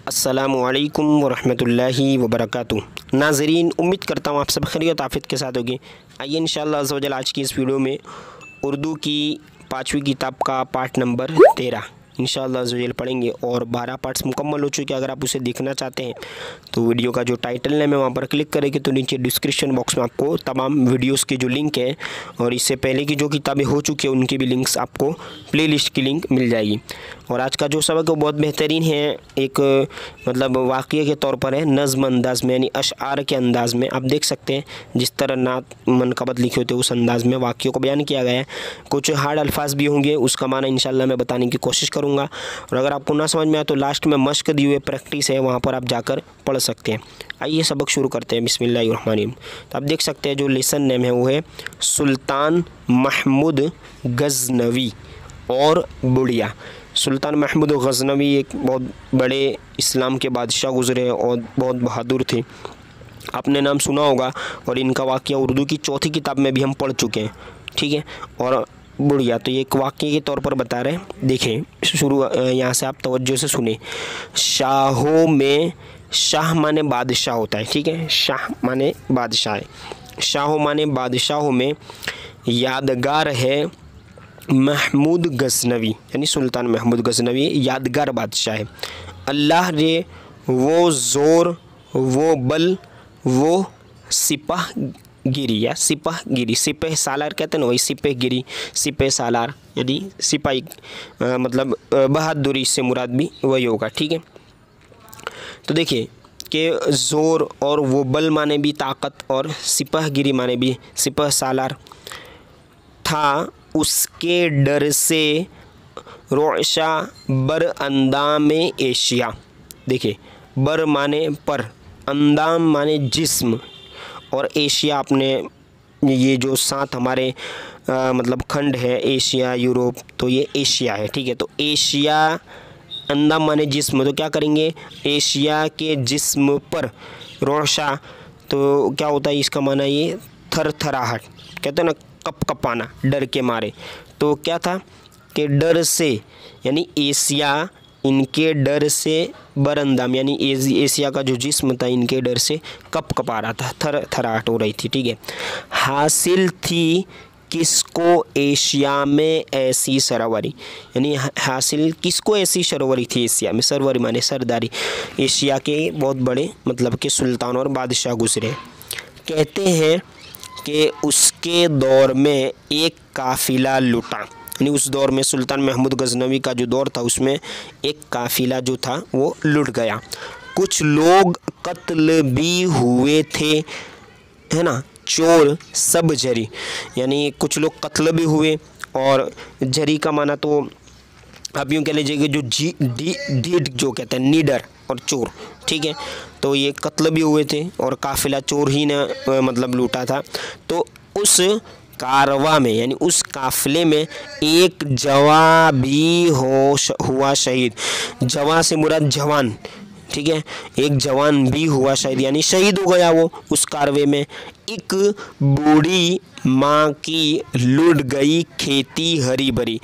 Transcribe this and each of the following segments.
अस्सलामुअलैकुम वरहमतुल्लाहि वबरकातुहू। नाज़रीन, उम्मीद करता हूँ आप सब खैरियत आफियत के साथ होगी। आइए इंशाअल्लाह अज़्ज़ा वजल आज की इस वीडियो में उर्दू की 5वीं किताब का पार्ट नंबर 13 इंशाअल्लाह अज़्ज़ा वजल पढ़ेंगे और 12 पार्ट्स मुकम्मल हो चुके हैं। अगर आप उसे देखना चाहते हैं तो वीडियो का जो टाइटल है मैं वहाँ पर क्लिक करेंगे तो नीचे डिस्क्रिप्शन बॉक्स में आपको तमाम वीडियोस की जो लिंक है और इससे पहले की जो किताबें हो चुकी हैं उनकी भी लिंक्स आपको प्लेलिस्ट की लिंक मिल जाएगी। और आज का जो सबक है बहुत बेहतरीन है, एक मतलब वाक़ये के तौर पर है, नज़्म अंदाज में यानी अशआर के अंदाज़ में। आप देख सकते हैं जिस तरह नात मनक़बत लिखे होते हैं उस अंदाज़ में वाक़यों को बयान किया गया है। कुछ हार्ड अल्फाज भी होंगे, उसका माना इंशाअल्लाह मैं बताने की कोशिश करूँगा। और अगर आपको ना समझ में आए तो लास्ट में मश्क दिए हुए प्रैक्टिस है, वहाँ पर आप जाकर पढ़ सकते हैं। आइए सबक शुरू करते हैं। बिस्मिल्लाहिर्रहमानिर्रहीम। तो आप देख सकते हैं जो लेसन नेम है वो है सुल्तान महमूद गज़नवी और बुढ़िया। सुल्तान महमूद गज़नवी एक बहुत बड़े इस्लाम के बादशाह गुज़रे और बहुत बहादुर थे, आपने नाम सुना होगा। और इनका वाक़या उर्दू की 4थी किताब में भी हम पढ़ चुके हैं, ठीक है। और बुढ़िया तो ये एक वाक़ये के तौर पर बता रहे हैं। देखें शुरू यहाँ से आप तवज्जो से सुने। शाहों में, शाह माने बादशाह होता है, ठीक है। शाह माने बादशाह है। शाहों माने बादशाहों में यादगार है महमूद गज़नवी यानी सुल्तान महमूद गज़नवी यादगार बादशाह है। अल्लाह रे वो ज़ोर वो बल वो सिपाह गिरी या सिपाह गिरी, सिपह सालार कहते हैं ना, वही सिपह गिरी, सिपह सालार यानी सिपाही मतलब बहादुरी से मुराद भी वही होगा, ठीक है। तो देखिए कि ज़ोर और वो बल माने भी ताकत और सिपाह गिरी माने भी सिपह सालार था। उसके डर से रोशा बर अंदाम एशिया। देखिए बर माने पर, अंदाम माने जिस्म और एशिया आपने ये जो 7 हमारे मतलब खंड है एशिया यूरोप, तो ये एशिया है, ठीक है। तो एशिया अंदाम माने जिस्म, तो क्या करेंगे एशिया के जिस्म पर रोशा, तो क्या होता है इसका माना ये थरथराहट, कहते हैं ना कप कपाना डर के मारे। तो क्या था कि डर से यानी एशिया इनके डर से बरंदाम यानी एशिया का जो जिस्म था इनके डर से कप कपा रहा था, थरथराहट हो रही थी, ठीक है। हासिल थी किसको एशिया में ऐसी सरवरी, यानी हासिल किसको ऐसी सरवरी थी एशिया में, सरवरी माने सरदारी। एशिया के बहुत बड़े मतलब के सुल्तान और बादशाह गुजरे। कहते हैं कि उसके दौर में एक काफ़िला लुटा, यानी उस दौर में सुल्तान महमूद गज़नवी का जो दौर था उसमें एक काफ़िला जो था वो लुट गया। कुछ लोग कत्ल भी हुए थे, है ना। चोर सब जरी, यानी कुछ लोग कत्ल भी हुए और जरी का माना तो आप यूँ कह लीजिए कि जो डीड जो कहते हैं नीडर और चोर, ठीक है। तो ये कत्ल भी हुए थे और काफ़िला चोर ही ने मतलब लूटा था। तो उस कारवा में यानी उस काफ़िले में एक जवा भी हुआ शहीद। जवा से मुराद जवान, ठीक है। एक जवान भी हुआ शहीद यानी शहीद हो गया वो उस कारवे में। एक बूढ़ी माँ की लुट गई खेती हरी भरी,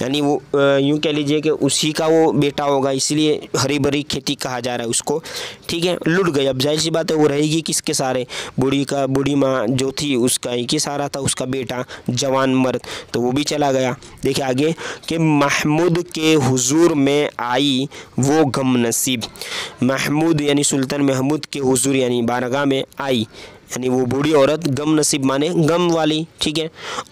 यानी वो यूँ कह लीजिए कि उसी का वो बेटा होगा इसलिए हरी भरी खेती कहा जा रहा है उसको, ठीक है। लुट गई, अब जाहिर सी बात है वो रहेगी किसके सारे, बूढ़ी माँ जो थी उसका एक ही सहारा था, उसका बेटा जवान मर्द, तो वो भी चला गया। देखिए आगे कि महमूद के हुजूर में आई वो गम नसीब। महमूद यानी सुल्तान महमूद के हुजूर यानी बारगाह में आई, यानी वो बूढ़ी औरत गम नसीब माने गम वाली, ठीक है।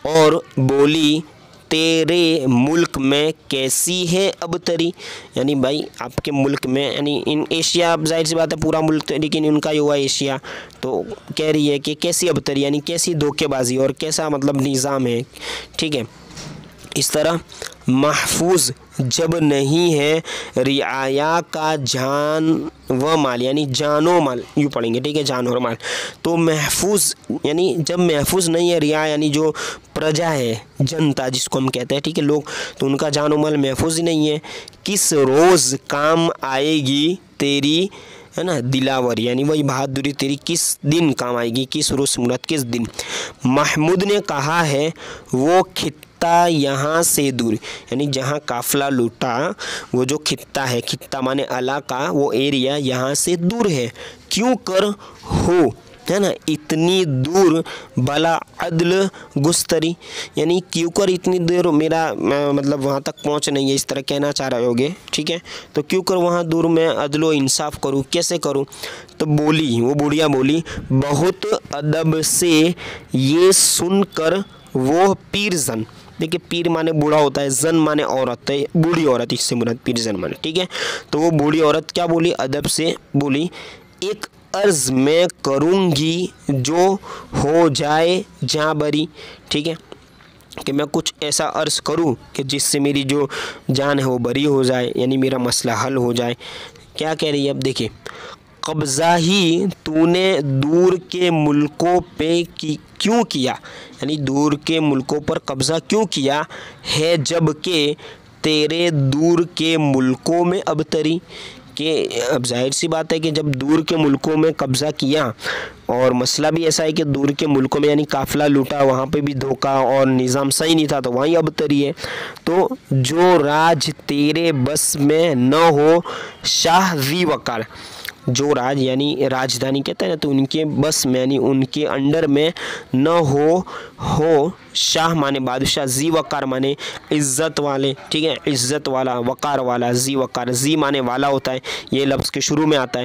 और बोली तेरे मुल्क में कैसी है अबतरी, यानी भाई आपके मुल्क में, यानी इन एशिया, अब जाहिर सी बात है पूरा मुल्क तो लेकिन उनका ही हुआ एशिया, तो कह रही है कि कैसी अबतरी यानी कैसी धोखेबाजी और कैसा मतलब निज़ाम है, ठीक है। इस तरह महफूज जब नहीं है रियाया का जान व माल, यानी जानो माल यूँ पढ़ेंगे, ठीक है, जान और माल। तो महफूज यानी जब महफूज नहीं है रिया यानी जो प्रजा है, जनता जिसको हम कहते हैं, ठीक है, लोग, तो उनका जान और माल महफूज ही नहीं है। किस रोज़ काम आएगी तेरी, है ना, दिलावर यानी वही बहादुरी तेरी किस दिन काम आएगी, किस रोज़ मुराद किस दिन। महमूद ने कहा है वो खित्ता यहाँ से दूर, यानी जहाँ काफिला लूटा वो जो खित्ता है, खित्ता माने इलाका, वो एरिया यहाँ से दूर है। क्यों कर हो, है ना, इतनी दूर, भला अदल गुस्तरी, यानी क्यों कर इतनी दूर मेरा मतलब वहाँ तक पहुँच नहीं है, इस तरह कहना चाह रहे होगे। ठीक है, तो क्यों कर वहाँ दूर मैं अदलो इंसाफ करूँ, कैसे करूँ। तो बोली, वो बुढ़िया बोली, बहुत अदब से ये सुनकर वो पीरजन, देखिए पीर माने बूढ़ा होता है, जन माने औरत है, बूढ़ी औरत, इससे मुराद पीरजन माने। ठीक है, तो वो बूढ़ी औरत क्या बोली, अदब से बोली, एक अर्ज मैं करूँगी जो हो जाए जहाँ बरी। ठीक है, कि मैं कुछ ऐसा अर्ज करूँ कि जिससे मेरी जो जान है वो बरी हो जाए, यानी मेरा मसला हल हो जाए। क्या कह रही है, अब देखिए, कब्ज़ा ही तूने दूर के मुल्कों पे क्यों किया, यानी दूर के मुल्कों पर कब्ज़ा क्यों किया है, जबकि तेरे दूर के मुल्कों में अबतरी, कि अब जाहिर सी बात है कि जब दूर के मुल्कों में कब्ज़ा किया, और मसला भी ऐसा है कि दूर के मुल्कों में यानी काफ़िला लूटा, वहाँ पे भी धोखा और निज़ाम सही नहीं था, तो वहीं अबतरी है। तो जो राज तेरे बस में न हो शाह ज़ी वकार, जो राज यानी राजधानी कहते हैं ना, तो उनके बस में यानी उनके अंडर में न हो शाह माने बादशाह, जी वकार माने इज़्ज़त वाले। ठीक है, इज़्ज़त वाला, वकार वाला, जी वकार, जी माने वाला होता है, ये लफ्ज़ के शुरू में आता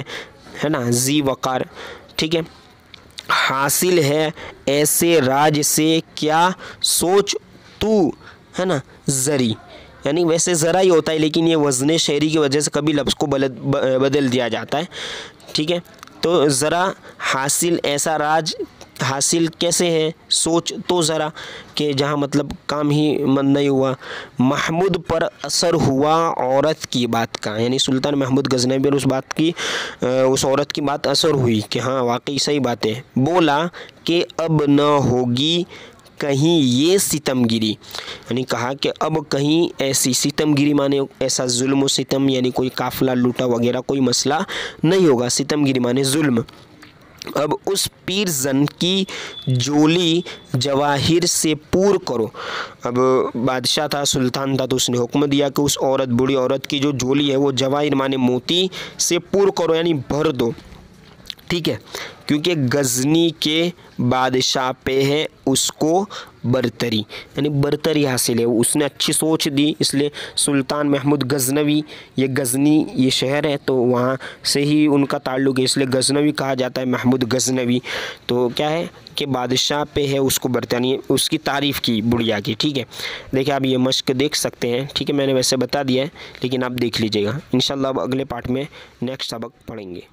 है ना, जी वकार। ठीक है, हासिल है ऐसे राज से क्या सोच तू, है ना, ज़री, यानी वैसे ज़रा ही होता है, लेकिन ये वज़न शेरी की वजह से कभी लफ्ज़ को बदल दिया जाता है। ठीक है, तो ज़रा हासिल ऐसा राज, हासिल कैसे है, सोच तो ज़रा, कि जहाँ मतलब काम ही मन नहीं हुआ। महमूद पर असर हुआ औरत की बात का, यानी सुल्तान महमूद गज़नवी पर उस बात की, उस औरत की बात असर हुई कि हाँ वाकई सही बात है। बोला कि अब न होगी कहीं ये सितमगिरी, यानी कहा कि अब कहीं ऐसी सितमगिरी माने ऐसा जुल्म सितम, यानी कोई काफिला लूटा वगैरह कोई मसला नहीं होगा, सितमगिरी माने जुल्म। अब उस पीरजन की जोली जवाहिर से पूर करो। अब बादशाह था, सुल्तान था, तो उसने हुक्म दिया कि उस औरत, बूढ़ी औरत की जो जोली है वो जवाहिर माने मोती से पूर करो, यानी भर दो। ठीक है, क्योंकि गजनी के बादशाह पे है उसको बरतरी, यानी बरतरी हासिल है, उसने अच्छी सोच दी, इसलिए सुल्तान महमूद गज़नवी, ये गजनी ये शहर है तो वहाँ से ही उनका ताल्लुक़ है, इसलिए गज़नवी कहा जाता है, महमूद गज़नवी। तो क्या है कि बादशाह पे है उसको बरतनी, उसकी तारीफ़ की बुढ़िया की। ठीक है, देखिए आप ये मश्क देख सकते हैं। ठीक है, मैंने वैसे बता दिया है, लेकिन आप देख लीजिएगा। इंशाल्लाह अब अगले पार्ट में नेक्स्ट सबक पढ़ेंगे।